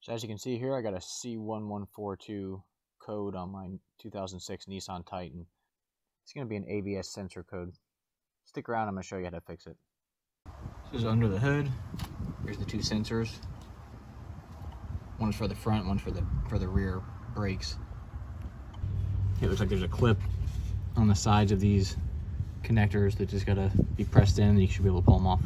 So as you can see here, I got a C1142 code on my 2006 Nissan Titan. It's going to be an ABS sensor code. Stick around, I'm going to show you how to fix it. This is under the hood. Here's the two sensors. One's for the front, one's for the rear brakes. It looks like there's a clip on the sides of these connectors that just got to be pressed in, and you should be able to pull them off.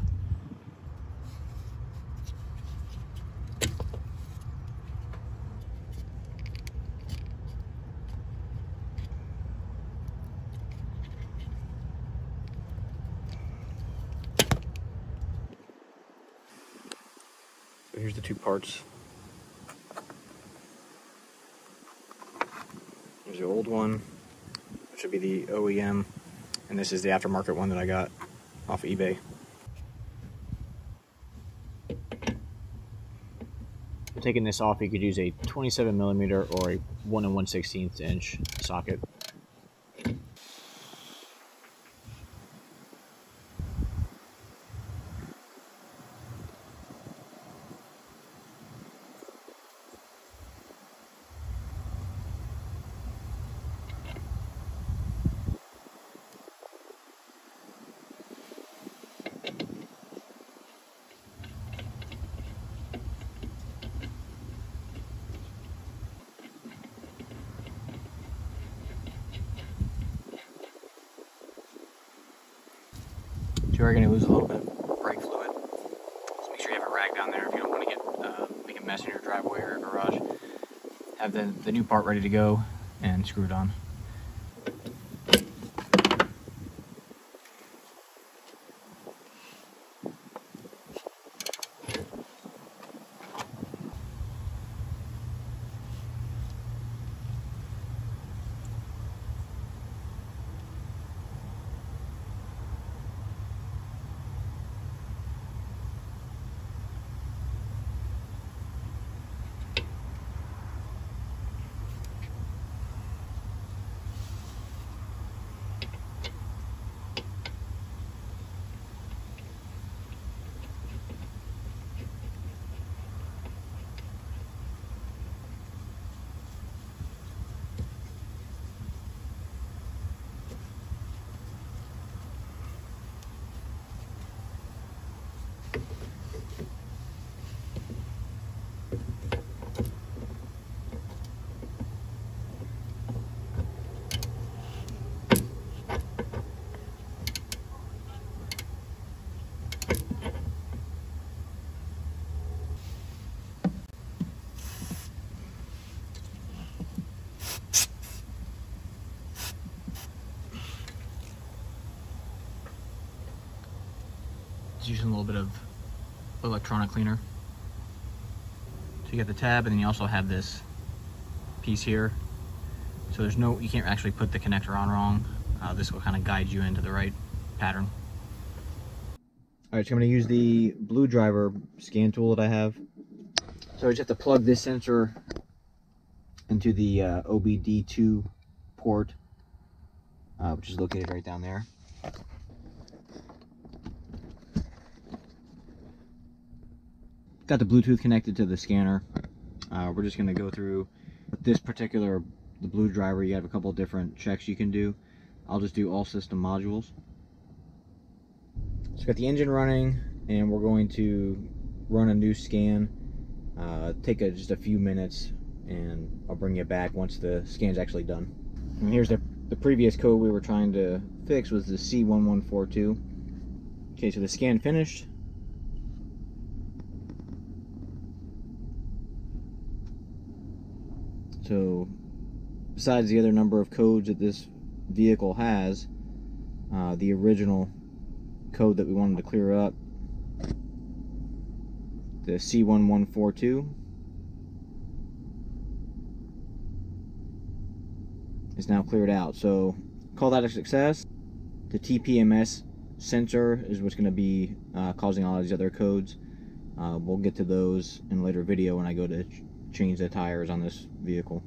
So here's the two parts. Here's the old one, which should be the OEM, and this is the aftermarket one that I got off of eBay. For taking this off, you could use a 27mm or a 1 1/16 inch socket. So you're going to lose a little bit of brake fluid. So make sure you have a rag down there if you don't want to get make a mess in your driveway or garage. Have the new part ready to go and screw it on. Using a little bit of electronic cleaner. So you got the tab, and then you also have this piece here. So there's no, you can't actually put the connector on wrong. This will kind of guide you into the right pattern. All right, so I'm going to use the BlueDriver Scan Tool that I have. So I just have to plug this sensor into the OBDII port, which is located right down there. Got the Bluetooth connected to the scanner. We're just going to go through this particular, the BlueDriver. You have a couple different checks you can do. I'll just do all system modules. So got the engine running, and we're going to run a new scan. Take just a few minutes, and I'll bring you back once the scan's actually done. And here's the previous code we were trying to fix was the C1142. Okay, so the scan finished. So, besides the other number of codes that this vehicle has, the original code that we wanted to clear up, the C1142, is now cleared out. So, call that a success. The TPMS sensor is what's going to be causing all these other codes. We'll get to those in a later video when I go to change the tires on this vehicle.